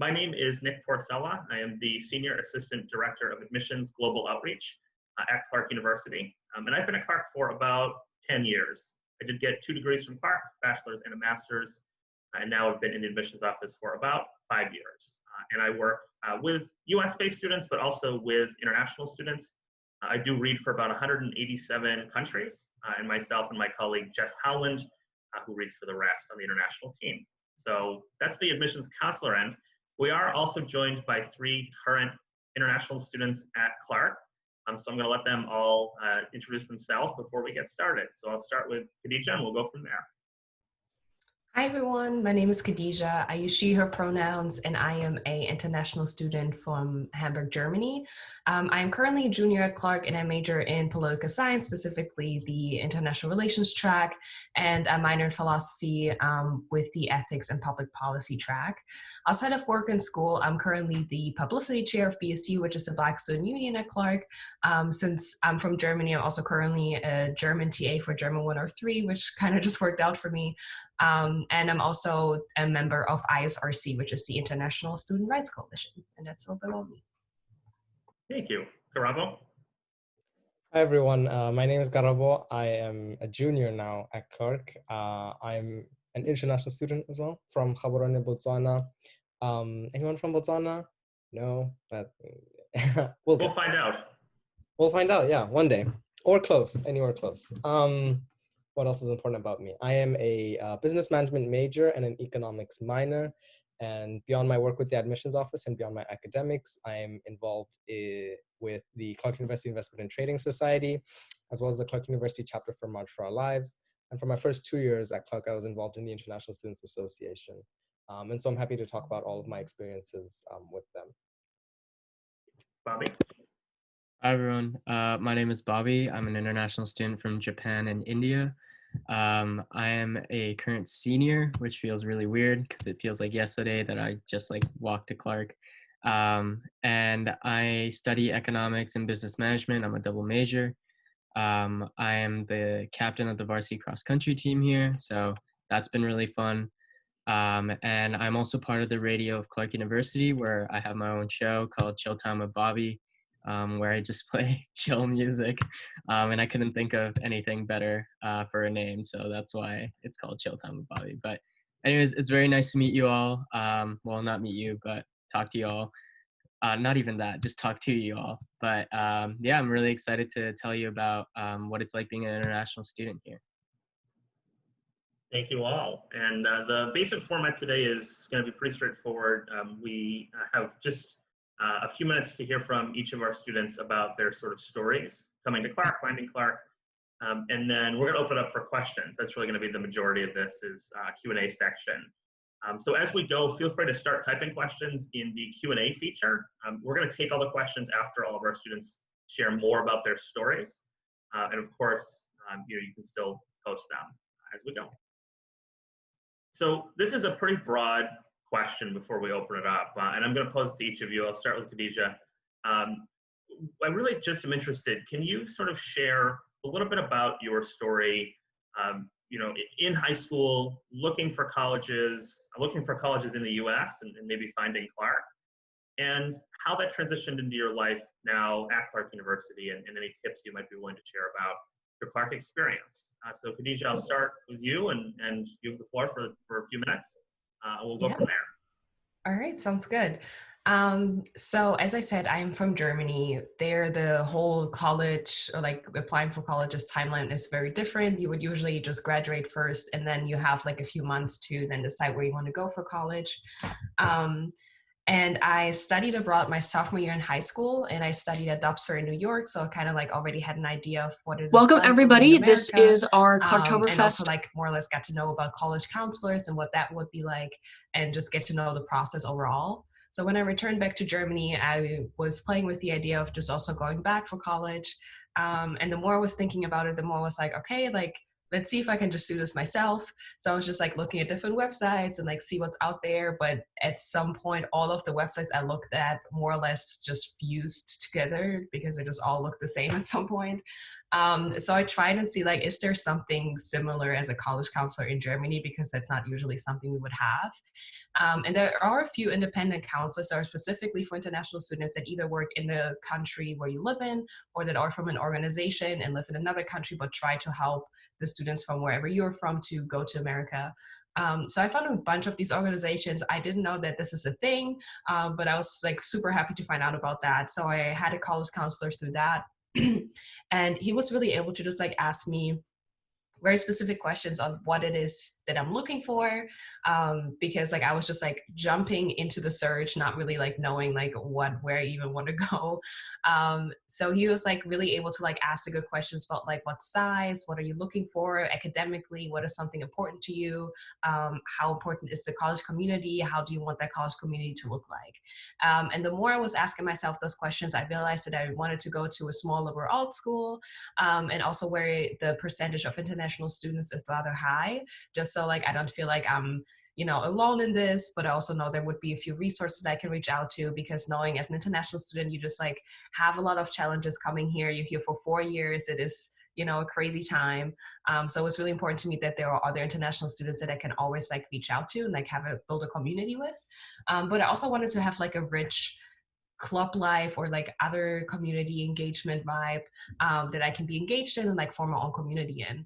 My name is Nick Porcella. I am the Senior Assistant Director of Admissions Global Outreach at Clark University. And I've been at Clark for about 10 years. I did get 2 degrees from Clark, bachelor's and a master's, and now I've been in the admissions office for about 5 years. And I work with US-based students, but also with international students. I do read for about 187 countries, and myself and my colleague Jess Howland, who reads for the rest on the international team. So that's the admissions counselor end. We are also joined by 3 current international students at Clark. So I'm going to let them all introduce themselves before we get started. So I'll start with Khadija, and we'll go from there. Hi everyone, my name is Khadija. I use she, her pronouns, and I am an international student from Hamburg, Germany. I am currently a junior at Clark and I major in political science, specifically the international relations track, and I minor in philosophy with the ethics and public policy track. Outside of work and school, I'm currently the publicity chair of BSU, which is the Black Student Union at Clark. Since I'm from Germany, I'm also currently a German TA for German 103, which kind of just worked out for me. And I'm also a member of ISRC, which is the International Student Rights Coalition. And that's a little bit about me. Thank you. Karabo? Hi, everyone. My name is Garabo. I am a junior now at Clark. I'm an international student as well from Gaborone, Botswana. Anyone from Botswana? No, but we'll find out. We'll find out, yeah, one day. Or close, anywhere close. What else is important about me? I am a business management major and an economics minor. And beyond my work with the admissions office and beyond my academics, I am involved with the Clark University Investment and Trading Society, as well as the Clark University chapter for March for Our Lives. And for my first 2 years at Clark, I was involved in the International Students Association. And so I'm happy to talk about all of my experiences with them. Bobby? Hi, everyone. My name is Bobby. I'm an international student from Japan and India. I am a current senior, which feels really weird because it feels like yesterday that I just walked to Clark. And I study economics and business management. I'm a double major. I am the captain of the varsity cross country team here, so that's been really fun. And I'm also part of the radio of Clark University, where I have my own show called Chill Time with Bobby, where I just play chill music, and I couldn't think of anything better for a name, so that's why it's called Chill Time with Bobby. But anyways, it's very nice to meet you all. Well, not meet you, but talk to you all. Not even that, just talk to you all. But yeah, I'm really excited to tell you about what it's like being an international student here. Thank you all. And the basic format today is going to be pretty straightforward. We have just a few minutes to hear from each of our students about their sort of stories coming to Clark, finding Clark, and then we're going to open up for questions. That's really going to be the majority of this is Q&A section. So as we go, feel free to start typing questions in the Q&A feature. We're going to take all the questions after all of our students share more about their stories. And of course, you can still post them as we go. So this is a pretty broad question before we open it up, and I'm going to pose it to each of you. I'll start with Khadija. I really just am interested, can you sort of share a little bit about your story, in high school, looking for colleges in the US and maybe finding Clark, and how that transitioned into your life now at Clark University, and any tips you might be willing to share about your Clark experience. So Khadija, I'll start with you, and you have the floor for a few minutes. We'll go from there. All right, sounds good. So as I said, I'm from Germany. There, the whole college, or applying for colleges timeline is very different. You would usually just graduate first, and then you have a few months to then decide where you want to go for college. And I studied abroad my sophomore year in high school, and I studied at Dobson in New York, so I kind of already had an idea of what it is. Welcome everybody. This is our Clarktoberfest. And also more or less got to know about college counselors and what that would be like, and just get to know the process overall. So when I returned back to Germany, I was playing with the idea of just also going back for college. And the more I was thinking about it, the more I was okay, let's see if I can just do this myself. So I was just looking at different websites and see what's out there. But at some point, all of the websites I looked at more or less just fused together because they just all looked the same at some point. So I tried and see like, is there something similar as a college counselor in Germany? Because that's not usually something we would have. And there are a few independent counselors that are specifically for international students that either work in the country where you live in, or that are from an organization and live in another country, but try to help the students from wherever you're from to go to America. So I found a bunch of these organizations. I didn't know that this is a thing, but I was like super happy to find out about that. So I had a college counselor through that. And he was really able to just like ask me very specific questions on what it is that I'm looking for, because like I was just like jumping into the search, not really like knowing like where I even want to go. So he was like really able to like ask the good questions about like what size, what are you looking for academically, what is something important to you, how important is the college community, how do you want that college community to look like. And the more I was asking myself those questions, I realized that I wanted to go to a small liberal arts school, and also where the percentage of international students is rather high, just so like I don't feel like I'm alone in this, but I also know there would be a few resources I can reach out to, because knowing as an international student, you just like have a lot of challenges coming here. You're here for 4 years. It is a crazy time. So it's really important to me that there are other international students that I can always like reach out to and like build a community with. But I also wanted to have like a rich club life or like other community engagement vibe, that I can be engaged in and like form my own community in.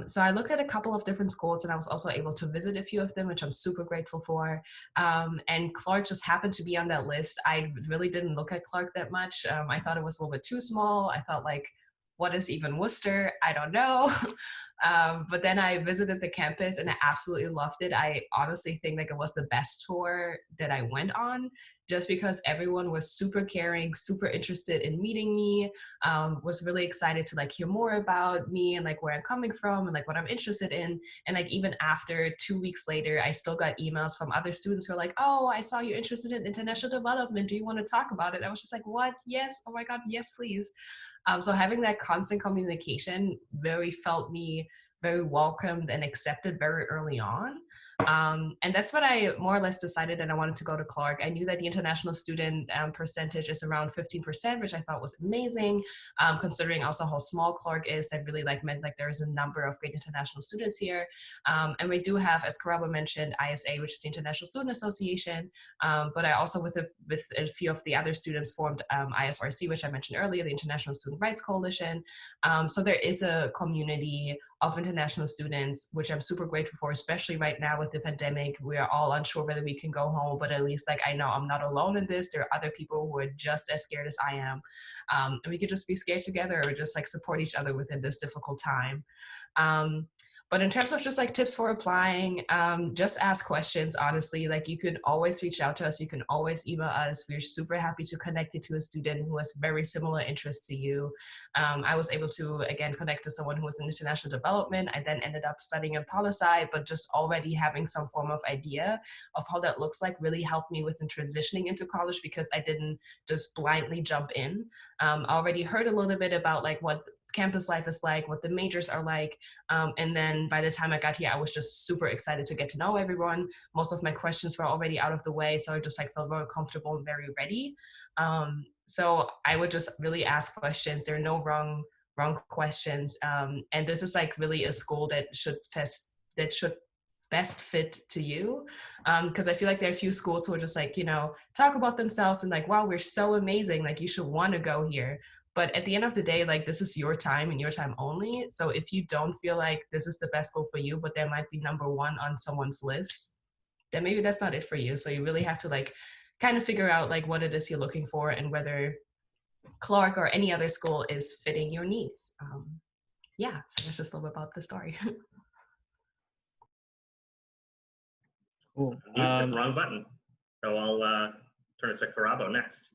So I looked at a couple of different schools, and I was also able to visit a few of them, which I'm super grateful for. And Clark just happened to be on that list. I really didn't look at Clark that much. I thought it was a little bit too small. I thought like, what is even Worcester? I don't know. But then I visited the campus and I absolutely loved it. I honestly think like it was the best tour that I went on, just because everyone was super caring, super interested in meeting me, was really excited to like hear more about me and like where I'm coming from and like what I'm interested in. And like even after 2 weeks later, I still got emails from other students who are like, oh, I saw you're interested in international development. Do you want to talk about it? I was just like, what? Yes. Oh my God. Yes, please. So having that constant communication really felt me very welcomed and accepted very early on. And that's what I more or less decided that I wanted to go to Clark. I knew that the international student percentage is around 15%, which I thought was amazing, considering also how small Clark is. That really like meant like there's a number of great international students here. And we do have, as Karaba mentioned, ISA, which is the International Student Association. But I also, with a few of the other students, formed ISRC, which I mentioned earlier, the International Student Rights Coalition. So there is a community of international students, which I'm super grateful for, especially right now with the pandemic. We are all unsure whether we can go home, but at least like I know I'm not alone in this. There are other people who are just as scared as I am. And we could just be scared together, or just like support each other within this difficult time. But in terms of just like tips for applying, just ask questions, honestly. Like you could always reach out to us. You can always email us. We're super happy to connect you to a student who has very similar interests to you. I was able to, again, connect to someone who was in international development. I then ended up studying in poli-sci, but just already having some form of idea of how that looks like really helped me within transitioning into college, because I didn't just blindly jump in. I already heard a little bit about like what campus life is like, what the majors are like. And then by the time I got here, I was just super excited to get to know everyone. Most of my questions were already out of the way, so I just like felt very comfortable and very ready. So I would just really ask questions. There are no wrong questions. And this is like really a school that should best fit to you, because I feel like there are a few schools who are just like, talk about themselves and like, wow, we're so amazing, like you should want to go here. But at the end of the day, like this is your time and your time only. So if you don't feel like this is the best goal for you, but there might be number one on someone's list, then maybe that's not it for you. So you really have to like kind of figure out like what it is you're looking for and whether Clark or any other school is fitting your needs. Yeah, so that's just a little bit about the story. Cool. Hit the wrong button. So I'll turn it to Karabo next.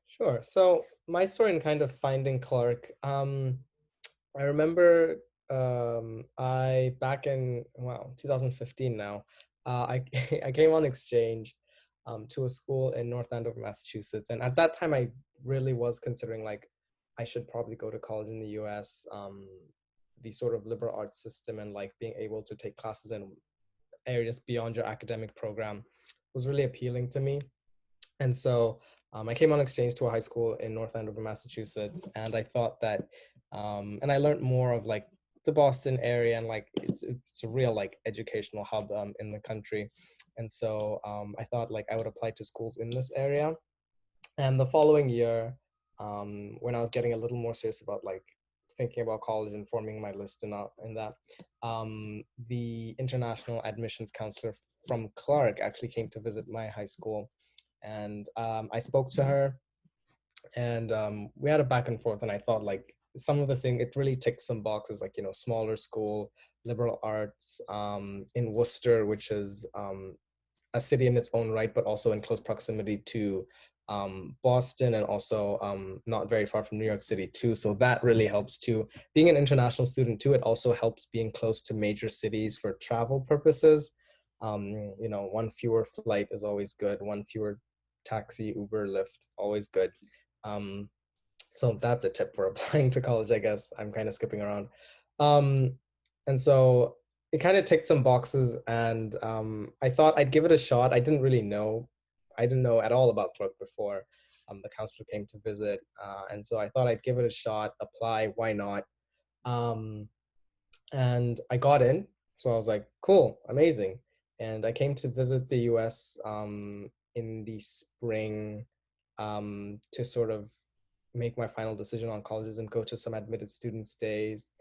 Sure. So my story in kind of finding Clark, I remember I back in 2015 now, I I came on exchange to a school in North Andover, Massachusetts, and at that time I really was considering like I should probably go to college in the U.S. The sort of liberal arts system and like being able to take classes in areas beyond your academic program was really appealing to me. And so I came on exchange to a high school in North Andover, Massachusetts, and I thought that, and I learned more of like the Boston area, and like it's a real like educational hub in the country, and so I thought like I would apply to schools in this area. And the following year, when I was getting a little more serious about like thinking about college and forming my list and that, the international admissions counselor from Clark actually came to visit my high school, and I spoke to her, and we had a back and forth, and I thought like some of the thing, it really ticked some boxes, like, you know, smaller school, liberal arts, in Worcester, which is a city in its own right, but also in close proximity to Boston, and also not very far from New York City too. So that really helps too. Being an international student too, it also helps being close to major cities for travel purposes. You know, one fewer flight is always good. One fewer taxi, Uber, Lyft, always good. Um, so that's a tip for applying to college, I guess. I'm kind of skipping around. Um, and so it kind of ticked some boxes, and I thought I'd give it a shot. I didn't know at all about Clark before the counselor came to visit. And so I thought I'd give it a shot, apply, why not? Um, and I got in. So I was like, cool, amazing. And I came to visit the US in the spring to sort of make my final decision on colleges and go to some admitted students days.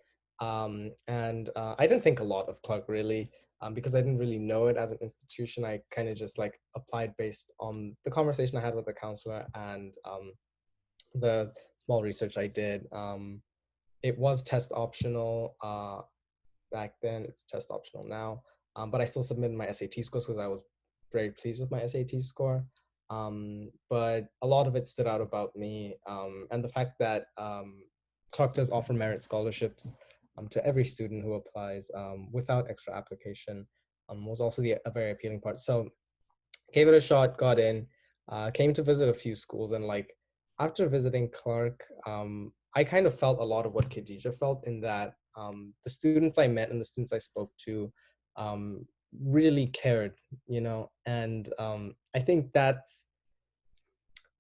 And I didn't think a lot of Clark really, because I didn't really know it as an institution. I kind of just like applied based on the conversation I had with the counselor and the small research I did. It was test optional back then. It's test optional now, but I still submitted my SAT scores because I was very pleased with my SAT score. But a lot of it stood out about me, and the fact that Clark does offer merit scholarships to every student who applies without extra application was also a very appealing part. So gave it a shot, got in, came to visit a few schools, and like after visiting Clark, I kind of felt a lot of what Khadija felt in that the students I met and the students I spoke to really cared, you know, and I think that's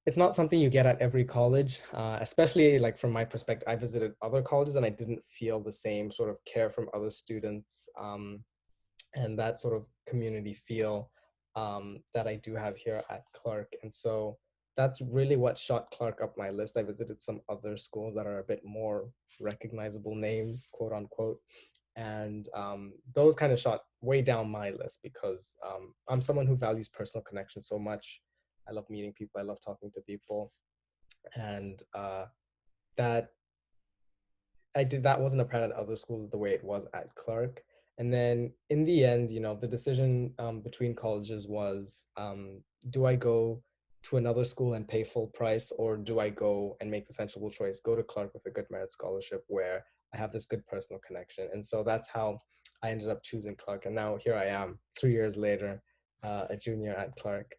it's not something you get at every college, especially like from my perspective. I visited other colleges and I didn't feel the same sort of care from other students and that sort of community feel that I do have here at Clark. And so that's really what shot Clark up my list. I visited some other schools that are a bit more recognizable names, quote unquote. And those kind of shot way down my list because I'm someone who values personal connection so much. I love meeting people. I love talking to people. And that that wasn't apparent at other schools the way it was at Clark. And then in the end, you know, the decision between colleges was, do I go to another school and pay full price, or do I go and make the sensible choice, go to Clark with a good merit scholarship where I have this good personal connection? And so that's how I ended up choosing Clark. And now here I am, 3 years later, a junior at Clark.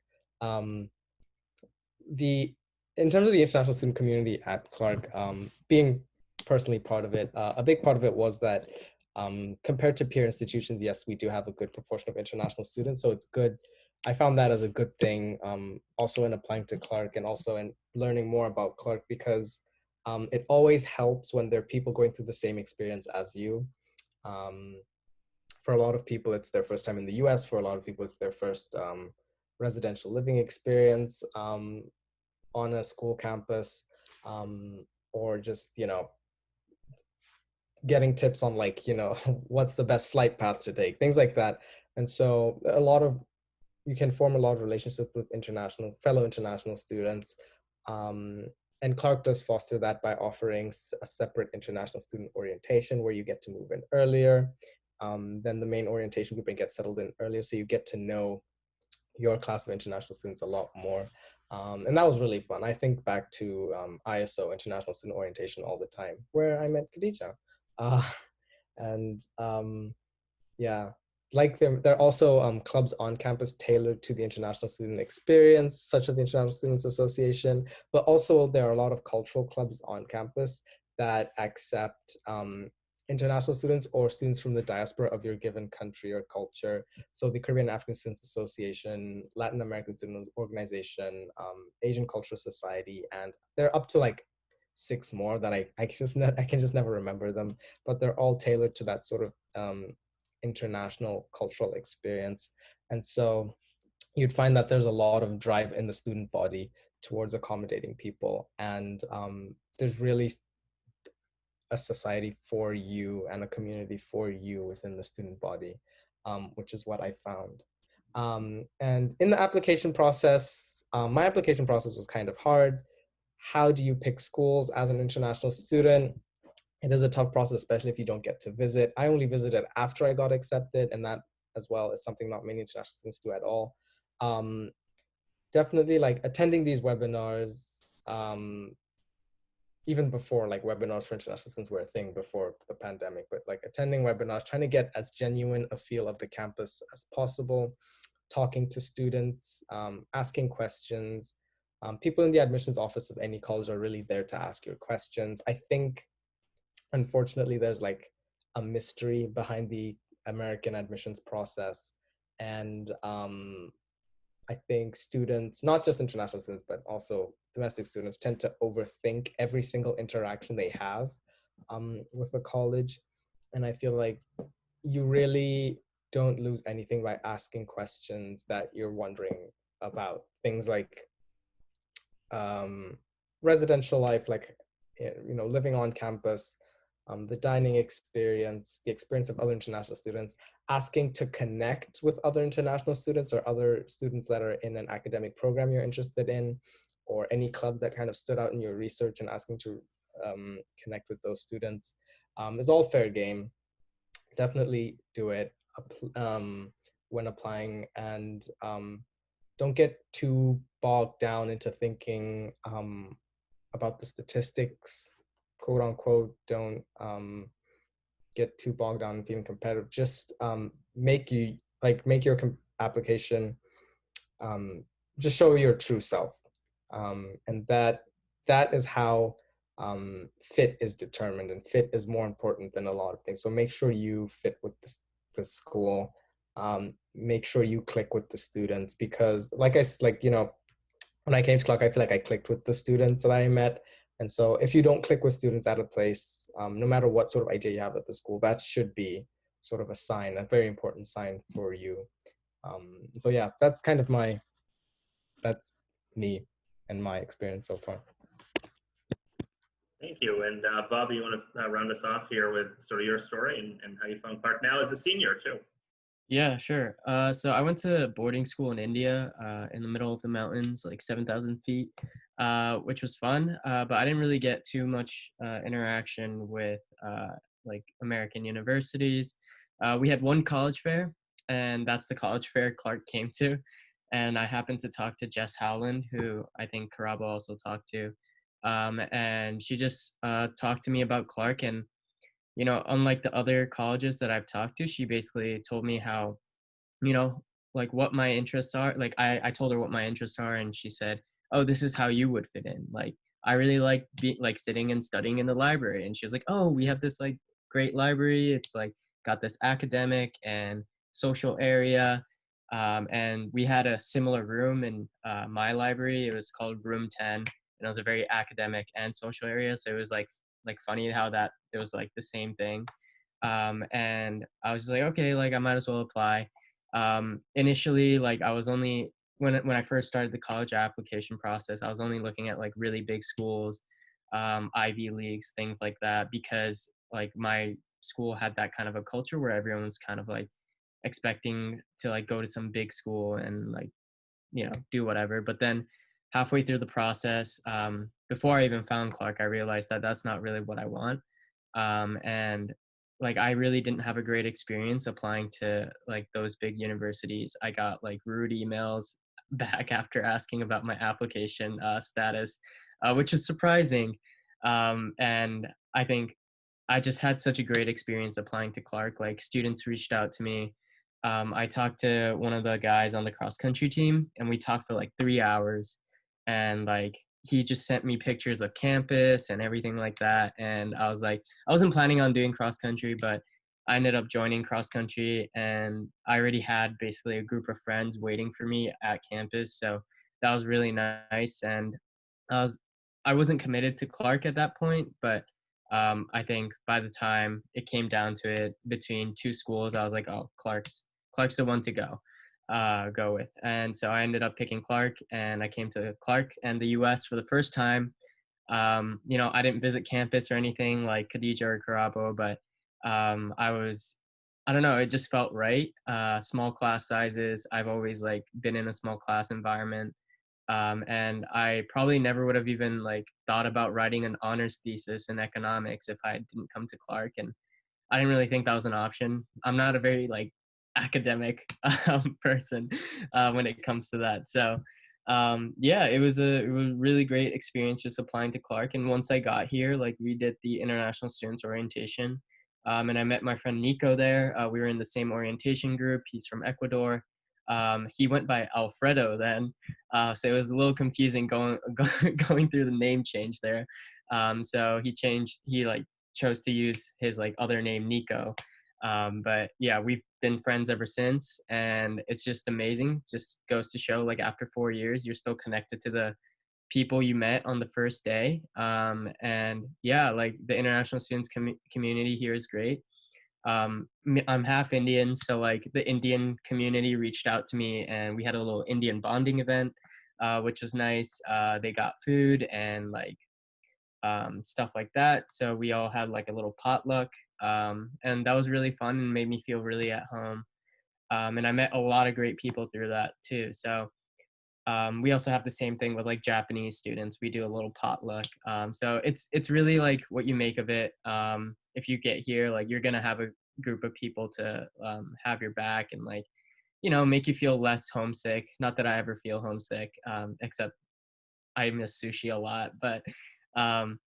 The In terms of the international student community at Clark, being personally part of it, a big part of it was that compared to peer institutions, yes, we do have a good proportion of international students, so it's good. I found that as a good thing, also in applying to Clark and also in learning more about Clark, because it always helps when there are people going through the same experience as you. Um, for a lot of people, it's their first time in the US. For a lot of people, it's their first residential living experience on a school campus, or just, you know, getting tips on like, you know, what's the best flight path to take, things like that. And so you can form a lot of relationships with fellow international students. And Clark does foster that by offering a separate international student orientation where you get to move in earlier than the main orientation group and get settled in earlier. So you get to know your class of international students a lot more. And that was really fun. I think back to ISO, International Student Orientation, all the time, where I met Khadija. And yeah, like there are also clubs on campus tailored to the international student experience, such as the International Students Association, but also there are a lot of cultural clubs on campus that accept international students or students from the diaspora of your given country or culture. So the Caribbean African Students Association, Latin American Students Organization, Asian Cultural Society, and they're up to like 6 more that I can just never remember them, but they're all tailored to that sort of international cultural experience. And so you'd find that there's a lot of drive in the student body towards accommodating people, and there's really a society for you and a community for you within the student body, which is what I found. And in the application process, my application process was kind of hard. How do you pick schools as an international student? It is a tough process, especially if you don't get to visit. I only visited after I got accepted, and that as well is something not many international students do at all. Definitely like attending these webinars, even before like webinars for international students were a thing before the pandemic, but like attending webinars, trying to get as genuine a feel of the campus as possible, talking to students, asking questions. People in the admissions office of any college are really there to ask your questions. I think, unfortunately, there's like a mystery behind the American admissions process. And I think students, not just international students, but also domestic students, tend to overthink every single interaction they have with the college. And I feel like you really don't lose anything by asking questions that you're wondering about. Things like residential life, like, you know, living on campus, the dining experience, the experience of other international students, asking to connect with other international students or other students that are in an academic program you're interested in, or any clubs that kind of stood out in your research, and asking to connect with those students is all fair game. Definitely do it when applying, and don't get too bogged down into thinking about the statistics, quote unquote. Don't get too bogged down in feeling competitive. Just make your application just show your true self, and that is how fit is determined, and fit is more important than a lot of things. So make sure you fit with the school. Make sure you click with the students, because you know, when I came to Clark, I feel like I clicked with the students that I met. And so if you don't click with students at a place, no matter what sort of idea you have at the school, that should be sort of a sign, a very important sign for you. So yeah, that's kind of that's me and my experience so far. Thank you. And Bob, you want to round us off here with sort of your story and how you found Clark now as a senior too? Yeah, sure. So I went to boarding school in India, in the middle of the mountains, like 7,000 feet, which was fun. But I didn't really get too much interaction with like American universities. We had one college fair, and that's the college fair Clark came to. And I happened to talk to Jess Howland, who I think Karaba also talked to. And she just talked to me about Clark. And you know, unlike the other colleges that I've talked to, she basically told me how, you know, like what my interests are. Like I told her what my interests are, and she said, "Oh, this is how you would fit in." Like I really like sitting and studying in the library, and she was like, "Oh, we have this like great library. It's like got this academic and social area." And we had a similar room in my library. It was called Room 10, and it was a very academic and social area. So it was like funny how that it was like the same thing. And I was just like, okay, like I might as well apply. Initially, like I was only when I first started the college application process, I was only looking at like really big schools, Ivy Leagues, things like that, because like my school had that kind of a culture where everyone was kind of like expecting to like go to some big school and like, you know, do whatever. But then halfway through the process, before I even found Clark, I realized that that's not really what I want. And like I really didn't have a great experience applying to like those big universities. I got like rude emails back after asking about my application status, which is surprising. And I think I just had such a great experience applying to Clark. Like students reached out to me. I talked to one of the guys on the cross country team, and we talked for like 3 hours. And like he just sent me pictures of campus and everything like that. And I was like, I wasn't planning on doing cross country, but I ended up joining cross country, and I already had basically a group of friends waiting for me at campus. So that was really nice. And I was, I wasn't committed to Clark at that point, but I think by the time it came down to it between two schools, I was like, oh, Clark's the one to go with. And so I ended up picking Clark, and I came to Clark and the US for the first time. You know, I didn't visit campus or anything like Khadija or Karabo, but I don't know, it just felt right. Small class sizes. I've always like been in a small class environment. And I probably never would have even like thought about writing an honors thesis in economics if I didn't come to Clark. And I didn't really think that was an option. I'm not a very like academic person when it comes to that. So yeah, it was a really great experience just applying to Clark. And once I got here, like we did the international students orientation, and I met my friend Nico there. We were in the same orientation group. He's from Ecuador. He went by Alfredo then, so it was a little confusing going through the name change there. So he like chose to use his like other name Nico. But yeah, we've been friends ever since, and it's just amazing. Just goes to show like after 4 years you're still connected to the people you met on the first day. And yeah, like the international students community here is great. I'm half Indian, so like the Indian community reached out to me, and we had a little Indian bonding event, which was nice. They got food and like stuff like that. So we all had like a little potluck, and that was really fun and made me feel really at home. And I met a lot of great people through that too. So we also have the same thing with like Japanese students. We do a little potluck. So it's really like what you make of it. If you get here, like you're gonna have a group of people to have your back and like, you know, make you feel less homesick. Not that I ever feel homesick, except I miss sushi a lot. But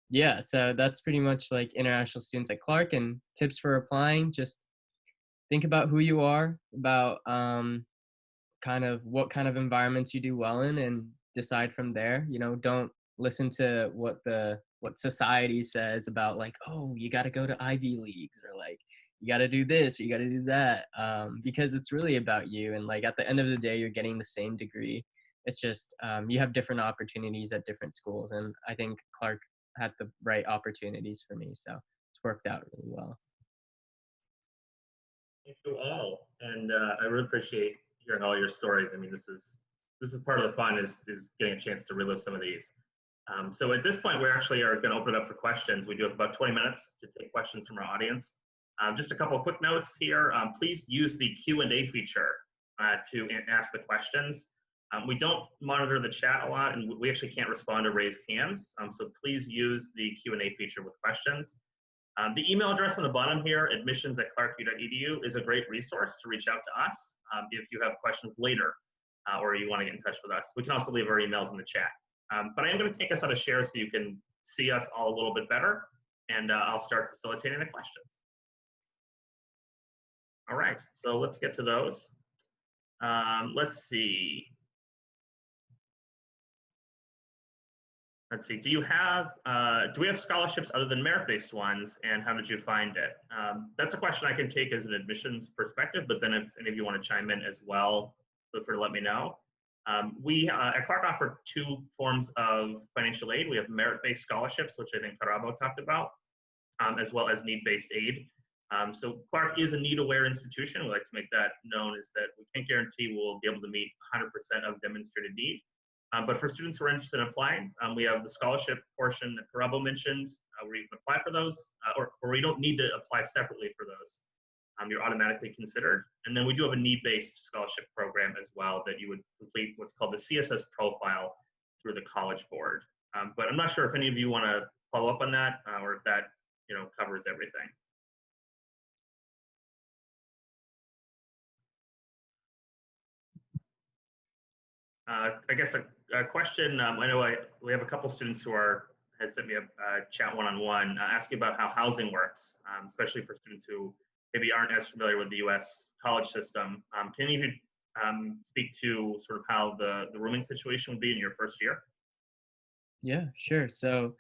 yeah, so that's pretty much like international students at Clark. And tips for applying: just think about who you are, about kind of what kind of environments you do well in, and decide from there. You know, don't listen to what society says about like, oh, you got to go to Ivy Leagues, or like you got to do this or you got to do that, because it's really about you. And like at the end of the day, you're getting the same degree. It's just you have different opportunities at different schools, and I think Clark had the right opportunities for me, so it's worked out really well. Thank you all, and I really appreciate hearing all your stories. I mean, this is part of the fun is getting a chance to relive some of these. So at this point, we actually are going to open it up for questions. We do have about 20 minutes to take questions from our audience. Just a couple of quick notes here. Please use the Q&A feature to ask the questions. We don't monitor the chat a lot, and we actually can't respond to raised hands. So please use the Q&A feature with questions. The email address on the bottom here, admissions@clarku.edu, is a great resource to reach out to us if you have questions later or you want to get in touch with us. We can also leave our emails in the chat. But I am going to take us out of share so you can see us all a little bit better, and I'll start facilitating the questions. All right, so let's get to those. Let's see. Do we have scholarships other than merit-based ones, and how did you find it? That's a question I can take as an admissions perspective, but then if any of you want to chime in as well, feel free to let me know. We at Clark offer two forms of financial aid. We have merit-based scholarships, which I think Karabo talked about, as well as need-based aid. So Clark is a need-aware institution. We like to make that known, is that we can't guarantee we'll be able to meet 100% of demonstrated need. But for students who are interested in applying, we have the scholarship portion that Karabo mentioned, where you can apply for those, or you don't need to apply separately for those. You're automatically considered. And then we do have a need-based scholarship program as well that you would complete what's called the CSS profile through the College Board. But I'm not sure if any of you want to follow up on that, or if that covers everything. I guess a question. I know we have a couple students who has sent me a chat one-on-one asking about how housing works, especially for students who maybe aren't as familiar with the U.S. college system. Can any of you speak to sort of how the rooming situation would be in your first year? Yeah, sure. So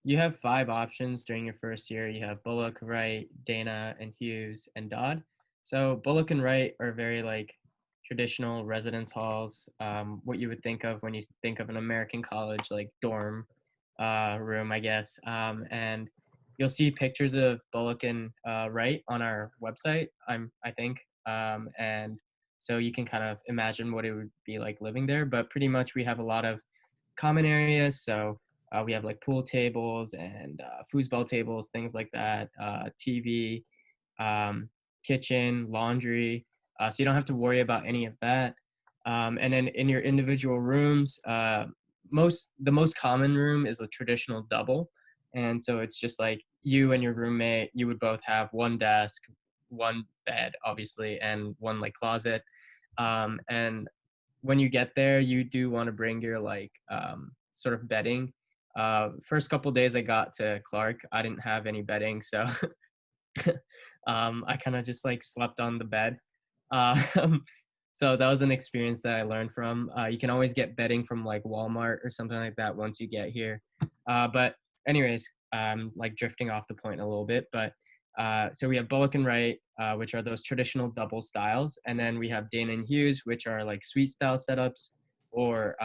you have 5 options during your first year. You have Bullock, Wright, Dana, and Hughes, and Dodd. So Bullock and Wright are very like traditional residence halls, what you would think of when you think of an American college, like dorm room, I guess. And you'll see pictures of Bullock and Wright on our website, I think. And so you can kind of imagine what it would be like living there. But pretty much we have a lot of common areas. So we have like pool tables and foosball tables, things like that, TV, um, kitchen, laundry. So you don't have to worry about any of that. And then in your individual rooms, the most common room is a traditional double. And so it's just like you and your roommate, you would both have one desk, one bed, obviously, and one like closet. And when you get there, you do want to bring your like sort of bedding. First couple days I got to Clark, I didn't have any bedding, so I kind of just like slept on the bed. Um, so that was an experience that I learned from. You can always get bedding from like Walmart or something like that once you get here. But anyways, like drifting off the point a little bit, but so we have Bullock and Wright, which are those traditional double styles, and then we have Dana and Hughes, which are like suite style setups, or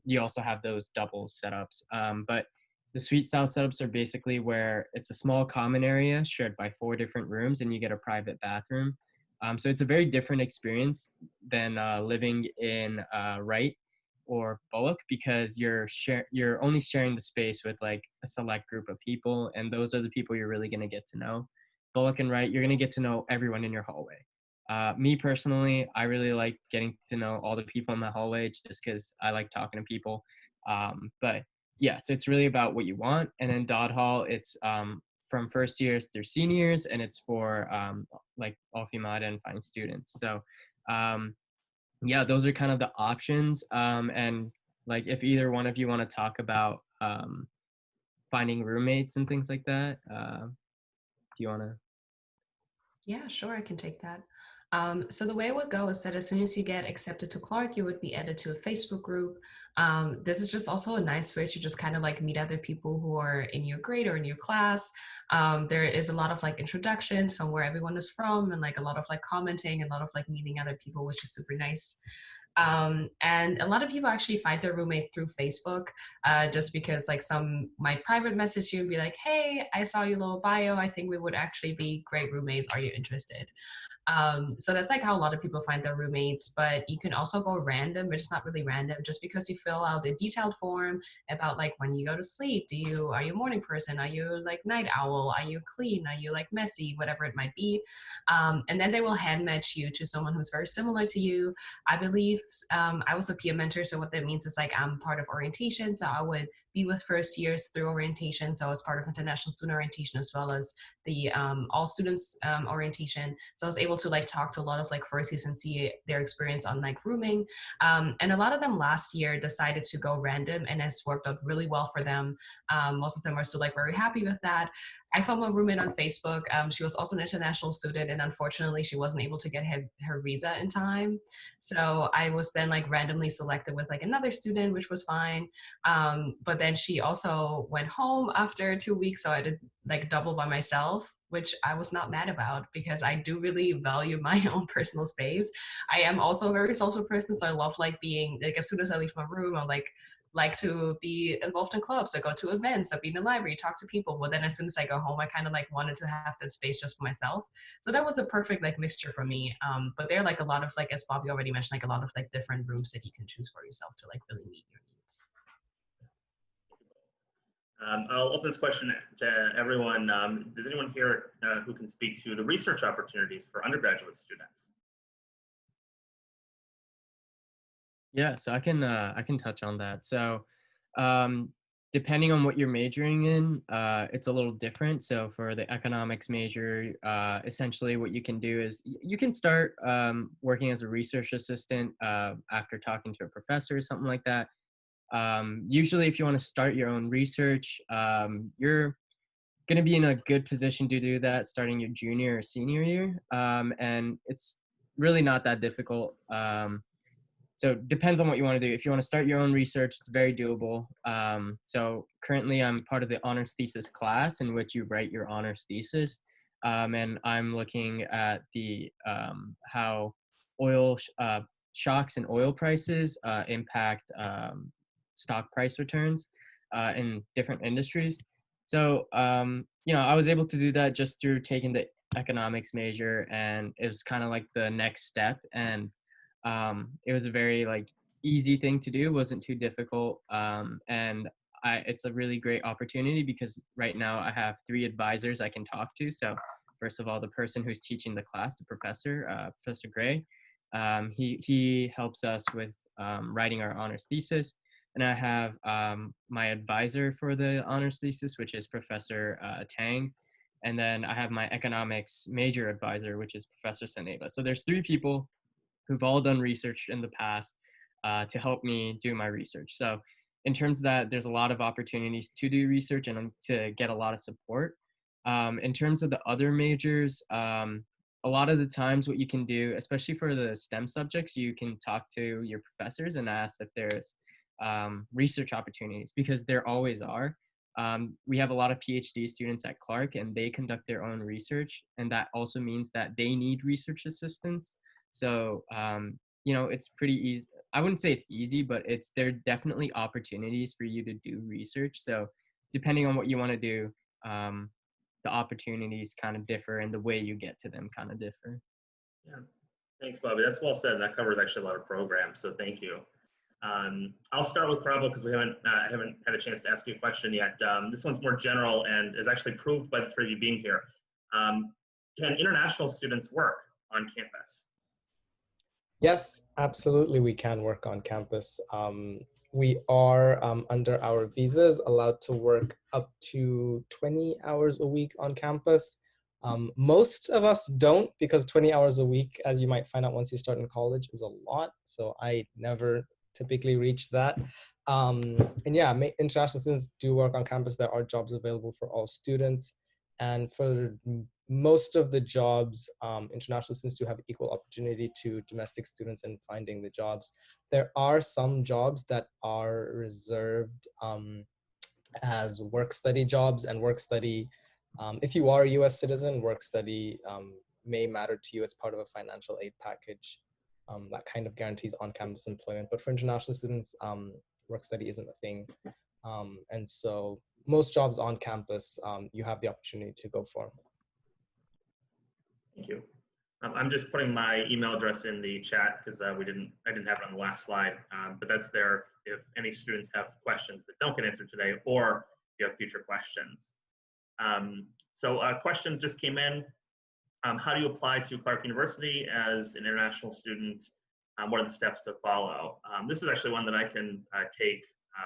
you also have those double setups. But the suite style setups are basically where it's a small common area shared by 4 different rooms, and you get a private bathroom. So it's a very different experience than living in Wright or Bullock, because you're only sharing the space with like a select group of people, and those are the people you're really going to get to know. Bullock and Wright, you're going to get to know everyone in your hallway. Me personally, I really like getting to know all the people in my hallway just because I like talking to people. But yeah, so it's really about what you want. And then Dodd Hall, it's from first years through seniors, and it's for like all female identifying students. So yeah, those are kind of the options. And like if either one of you want to talk about finding roommates and things like that, do you want to? Yeah, sure, I can take that. So the way it would go is that as soon as you get accepted to Clark, you would be added to a Facebook group. This is just also a nice way to just kind of like meet other people who are in your grade or in your class. There is a lot of like introductions from where everyone is from, and like a lot of like commenting, and a lot of like meeting other people, which is super nice. And a lot of people actually find their roommate through Facebook, just because like some might private message you and be like, hey, I saw your little bio. I think we would actually be great roommates. Are you interested? So that's like how a lot of people find their roommates, but you can also go random, but it's not really random. Just because you fill out a detailed form about like when you go to sleep, are you a morning person? Are you like night owl? Are you clean? Are you like messy? Whatever it might be. And then they will hand match you to someone who's very similar to you. I believe I was a peer mentor. So what that means is like I'm part of orientation. So I would be with first years through orientation. So I was part of international student orientation as well as the all students orientation. So I was able to like talk to a lot of like firsties and see their experience on like rooming. And a lot of them last year decided to go random, and it's worked out really well for them. Most of them are still like very happy with that. I found my roommate on Facebook. She was also an international student, and unfortunately she wasn't able to get her visa in time. So I was then like randomly selected with like another student, which was fine. But then she also went home after 2 weeks, so I did like double by myself, which I was not mad about because I do really value my own personal space. I am also a very social person, so I love like being like as soon as I leave my room, I'm like to be involved in clubs, I go to events, I be in the library, talk to people. But then as soon as I go home, I kind of like wanted to have that space just for myself. So that was a perfect like mixture for me. But there are like a lot of like, as Bobby already mentioned, like a lot of like different rooms that you can choose for yourself to like really meet your needs. I'll open this question to everyone. Does anyone here who can speak to the research opportunities for undergraduate students? Yeah, so I can touch on that. So depending on what you're majoring in, it's a little different. So for the economics major, essentially what you can do is you can start working as a research assistant after talking to a professor or something like that. Usually if you want to start your own research, you're going to be in a good position to do that starting your junior or senior year. And it's really not that difficult. so it depends on what you want to do. If you want to start your own research, it's very doable. So currently I'm part of the honors thesis class in which you write your honors thesis. And I'm looking at the how oil shocks in oil prices impact stock price returns in different industries. So, I was able to do that just through taking the economics major, and it was kind of like the next step. And it was a very like easy thing to do, wasn't too difficult. And it's a really great opportunity because right now I have 3 advisors I can talk to. So first of all, the person who's teaching the class, the professor, Professor Gray, he helps us with writing our honors thesis. And I have my advisor for the honors thesis, which is Professor Tang. And then I have my economics major advisor, which is Professor Saneva. So there's 3 people who've all done research in the past to help me do my research. So in terms of that, there's a lot of opportunities to do research and to get a lot of support. In terms of the other majors, a lot of the times what you can do, especially for the STEM subjects, you can talk to your professors and ask if there's research opportunities, because there always are. We have a lot of PhD students at Clark and they conduct their own research, and that also means that they need research assistance. So, it's pretty easy. I wouldn't say it's easy, but there are definitely opportunities for you to do research. So depending on what you want to do, the opportunities kind of differ and the way you get to them kind of differ. Yeah, thanks, Bobby. That's well said. That covers actually a lot of programs, so thank you. I'll start with Prabhu because we haven't had a chance to ask you a question yet. This one's more general and is actually proved by the 3 of you being here. Can international students work on campus? Yes, absolutely, we can work on campus. We are, under our visas, allowed to work up to 20 hours a week on campus. Most of us don't, because 20 hours a week, as you might find out once you start in college, is a lot. So I never typically reach that. And yeah, international students do work on campus. There are jobs available for all students. And for most of the jobs, international students do have equal opportunity to domestic students in finding the jobs. There are some jobs that are reserved as work-study jobs, and work-study, if you are a US citizen, work-study may matter to you as part of a financial aid package that kind of guarantees on-campus employment. But for international students, work-study isn't a thing. And so most jobs on campus, you have the opportunity to go for. Thank you. I'm just putting my email address in the chat because I didn't have it on the last slide, but that's there if any students have questions that don't get answered today, or if you have future questions. So a question just came in. How do you apply to Clark University as an international student? What are the steps to follow? This is actually one that I can take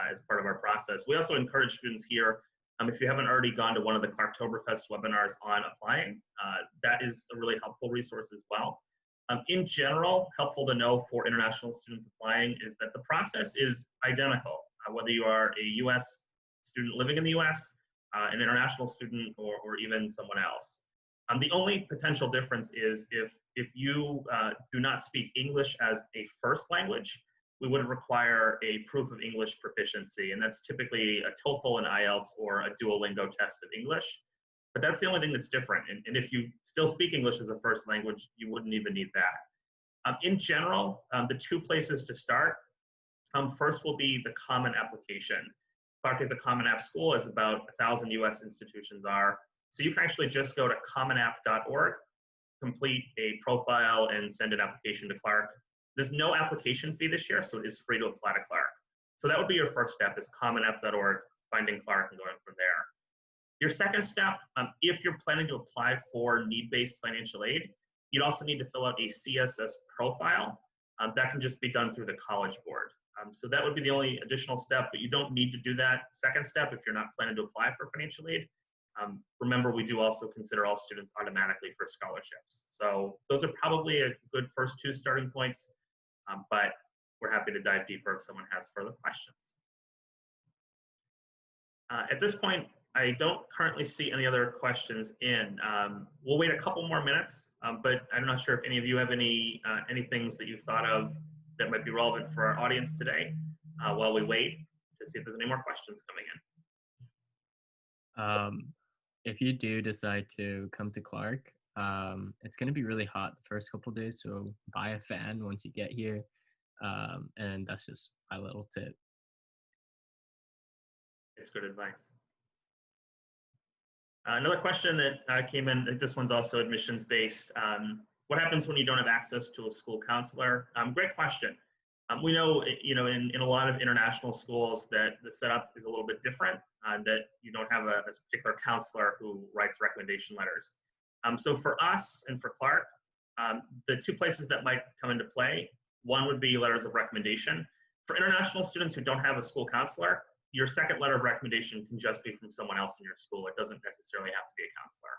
as part of our process. We also encourage students here, if you haven't already gone to one of the Clarktoberfest webinars on applying, that is a really helpful resource as well. In general, helpful to know for international students applying is that the process is identical, whether you are a US student living in the US, an international student, or even someone else. The only potential difference is if you do not speak English as a first language, we would require a proof of English proficiency, and that's typically a TOEFL and IELTS or a Duolingo test of English. But that's the only thing that's different. And if you still speak English as a first language, you wouldn't even need that. In general, the 2 places to start, first will be the Common Application. Clark is a Common App school, as about 1,000 US institutions are. So you can actually just go to commonapp.org, complete a profile, and send an application to Clark. There's no application fee this year, so it is free to apply to Clark. So that would be your first step, is commonapp.org, finding Clark, and going from there. Your second step, if you're planning to apply for need-based financial aid, you'd also need to fill out a CSS profile. That can just be done through the College Board. So that would be the only additional step, but you don't need to do that second step if you're not planning to apply for financial aid. Remember, we do also consider all students automatically for scholarships. So those are probably a good first 2 starting points, but we're happy to dive deeper if someone has further questions. At this point, I don't currently see any other questions in. We'll wait a couple more minutes, but I'm not sure if any of you have any things that you thought of that might be relevant for our audience today while we wait to see if there's any more questions coming in. If you do decide to come to Clark, it's going to be really hot the first couple days, so buy a fan once you get here. And that's just my little tip. It's good advice. Another question that came in, this one's also admissions based. What happens when you don't have access to a school counselor? Great question. We know, in a lot of international schools that the setup is a little bit different, that you don't have a particular counselor who writes recommendation letters. So for us and for Clark, the two places that might come into play, one would be letters of recommendation. For international students who don't have a school counselor, your second letter of recommendation can just be from someone else in your school. It doesn't necessarily have to be a counselor.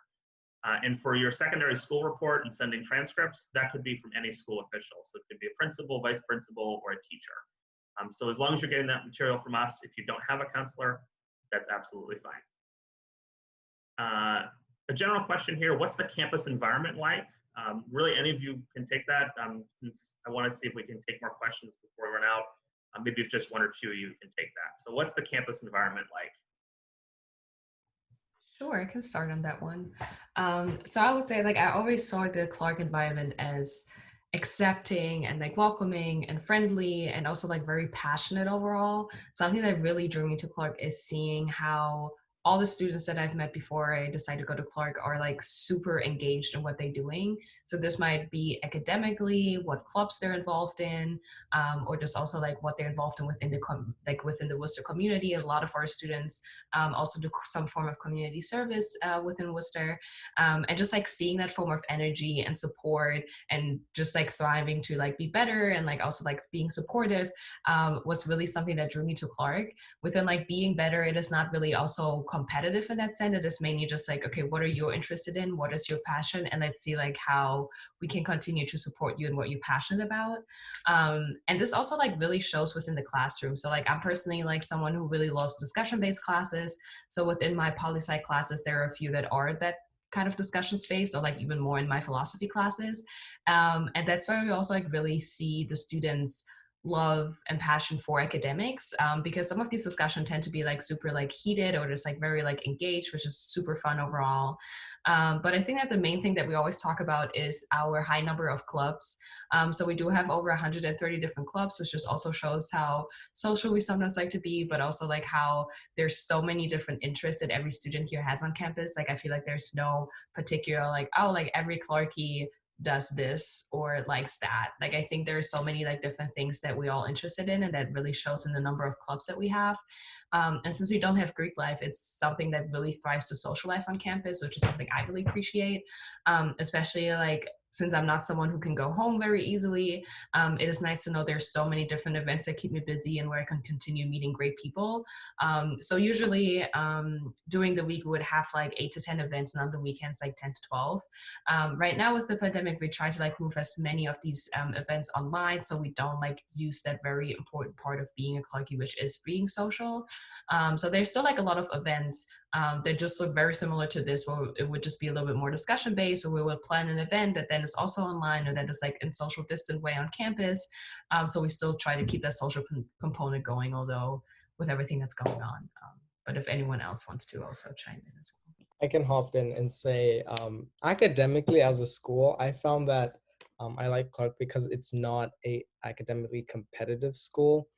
And for your secondary school report and sending transcripts, that could be from any school official. So it could be a principal, vice principal, or a teacher. So as long as you're getting that material from us, if you don't have a counselor, that's absolutely fine. A general question here, what's the campus environment like? Really, any of you can take that, since I want to see if we can take more questions before we run out. Maybe if just one or two of you can take that. So what's the campus environment like? Sure, I can start on that one. So I would say, like, I always saw the Clark environment as accepting and like welcoming and friendly and also like very passionate overall. Something that really drew me to Clark is seeing how all the students that I've met before I decided to go to Clark are like super engaged in what they're doing. So this might be academically, what clubs they're involved in, or just also like what they're involved in within within the Worcester community. A lot of our students also do some form of community service within Worcester, and just like seeing that form of energy and support and just like thriving to like be better and like also like being supportive was really something that drew me to Clark. Within like being better, it is not really also competitive in that sense. It is mainly just like, okay, what are you interested in? What is your passion? And let's see like how we can continue to support you and what you're passionate about. And this also like really shows within the classroom. So like I'm personally like someone who really loves discussion-based classes. So within my poli-sci classes, there are a few that are that kind of discussion space, or like even more in my philosophy classes. And that's where we also like really see the students' love and passion for academics, because some of these discussions tend to be like super like heated or just like very like engaged, which is super fun overall. But I think that the main thing that we always talk about is our high number of clubs. So we do have over 130 different clubs, which just also shows how social we sometimes like to be, but also like how there's so many different interests that every student here has on campus. Like I feel like there's no particular like, oh, like every Clarkie does this or likes that. Like I think there are so many like different things that we're all interested in, and that really shows in the number of clubs that we have. And since we don't have Greek life, it's something that really thrives to social life on campus, which is something I really appreciate, especially like since I'm not someone who can go home very easily. It is nice to know there's so many different events that keep me busy and where I can continue meeting great people. So usually during the week, we would have like 8 to 10 events, and on the weekends, like 10 to 12. Right now with the pandemic, we try to like move as many of these events online, so we don't like use that very important part of being a Clarkie, which is being social. So there's still like a lot of events that just look very similar to this, where it would just be a little bit more discussion based, or we would plan an event that then is also online, or that is like in social distant way on campus. So we still try to keep that social component going, although with everything that's going on. But if anyone else wants to also chime in as well. I can hop in and say, academically as a school, I found that I like Clark because it's not a academically competitive school.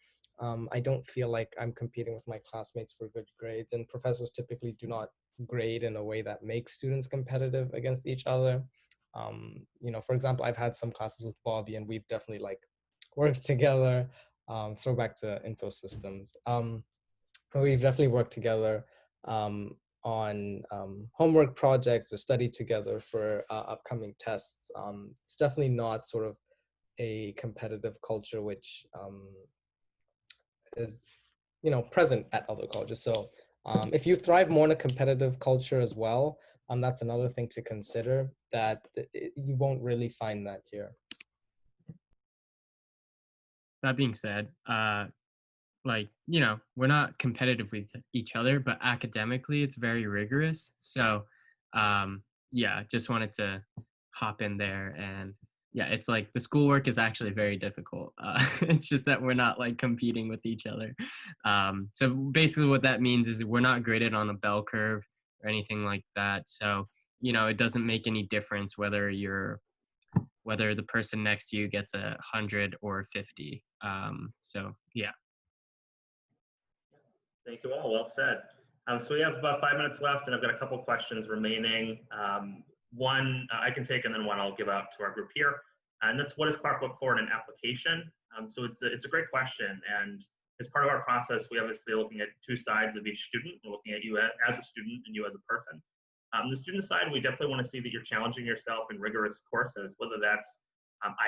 I don't feel like I'm competing with my classmates for good grades, and professors typically do not grade in a way that makes students competitive against each other. For example, I've had some classes with Bobby, and we've definitely like worked together. Throw back to info systems. We've definitely worked together on homework projects or studied together for upcoming tests. It's definitely not sort of a competitive culture, which is present at other colleges. So if you thrive more in a competitive culture as well, that's another thing to consider, that you won't really find that here. That being said, we're not competitive with each other, but academically it's very rigorous. So just wanted to hop in there and yeah, it's like the schoolwork is actually very difficult. It's just that we're not like competing with each other. So basically what that means is we're not graded on a bell curve or anything like that. So, you know, it doesn't make any difference whether the person next to you gets 100 or 50. So yeah. Thank you all. Well said. So we have about 5 minutes left, and I've got a couple questions remaining. One I can take, and then one I'll give out to our group here. And that's, what does Clark look for in an application? So it's a great question. And as part of our process, we obviously are looking at two sides of each student. We're looking at you as a student and you as a person. The student side, we definitely want to see that you're challenging yourself in rigorous courses, whether that's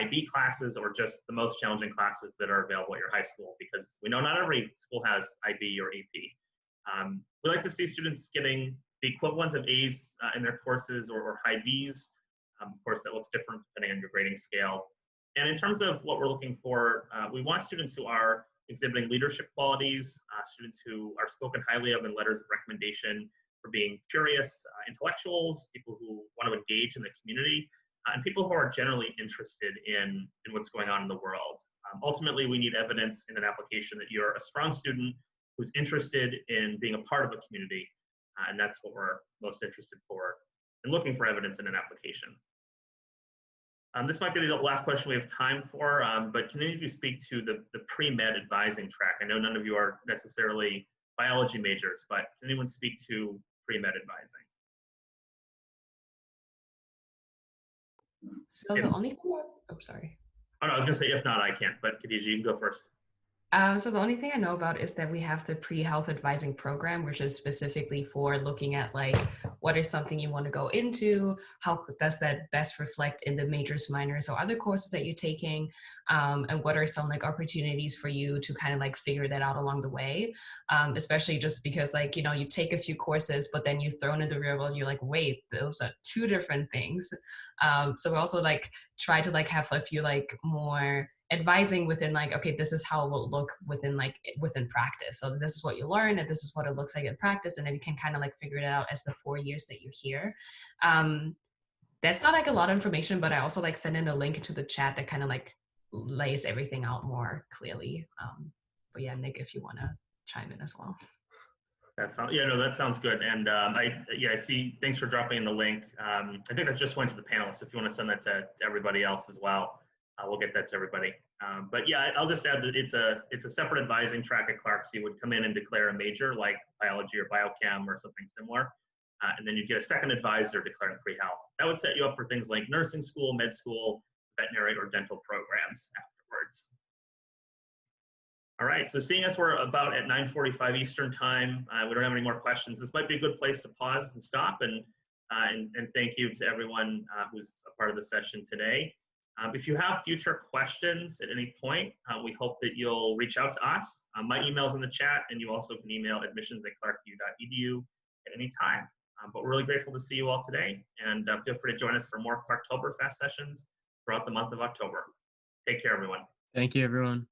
IB classes or just the most challenging classes that are available at your high school, because we know not every school has IB or AP. We like to see students getting the equivalent of A's in their courses or high B's. Of course, that looks different depending on your grading scale. And in terms of what we're looking for, we want students who are exhibiting leadership qualities, students who are spoken highly of in letters of recommendation for being curious intellectuals, people who want to engage in the community, and people who are generally interested in what's going on in the world. Ultimately, we need evidence in an application that you're a strong student who's interested in being a part of a community, and that's what we're most interested for and looking for evidence in an application. This might be the last question we have time for, but can any of you speak to the pre-med advising track? I know none of you are necessarily biology majors, but can anyone speak to pre-med advising? So the only thing oh, sorry. Oh, no, I was gonna say, if not, I can't, but Khadija, you can go first. So the only thing I know about is that we have the pre-health advising program, which is specifically for looking at like, what is something you want to go into? How does that best reflect in the majors, minors, or other courses that you're taking? And what are some like opportunities for you to kind of like figure that out along the way? Especially just because like, you know, you take a few courses, but then you're thrown into the real world, you're like, wait, those are two different things. So we also like try to like have a few like more advising within like, okay, this is how it will look within practice. So this is what you learn and this is what it looks like in practice. And then you can kind of like figure it out as the 4 years that you're here. That's not like a lot of information, but I also like send in a link to the chat that kind of like lays everything out more clearly. But yeah, Nick, if you want to chime in as well. That sounds good. And I see, thanks for dropping in the link. I think that just went to the panelists. If you want to send that to everybody else as well, we'll get that to everybody. But yeah, I'll just add that it's a separate advising track at Clark. So you would come in and declare a major like biology or biochem or something similar. And then you get a second advisor declaring pre-health. That would set you up for things like nursing school, med school, veterinary, or dental programs afterwards. All right, so seeing as we're about at 9:45 Eastern time, we don't have any more questions. This might be a good place to pause and stop, and thank you to everyone who's a part of the session today. If you have future questions at any point, we hope that you'll reach out to us. My email's in the chat, and you also can email admissions@clarku.edu at any time. But we're really grateful to see you all today, and feel free to join us for more Clarktoberfest sessions throughout the month of October. Take care, everyone. Thank you, everyone.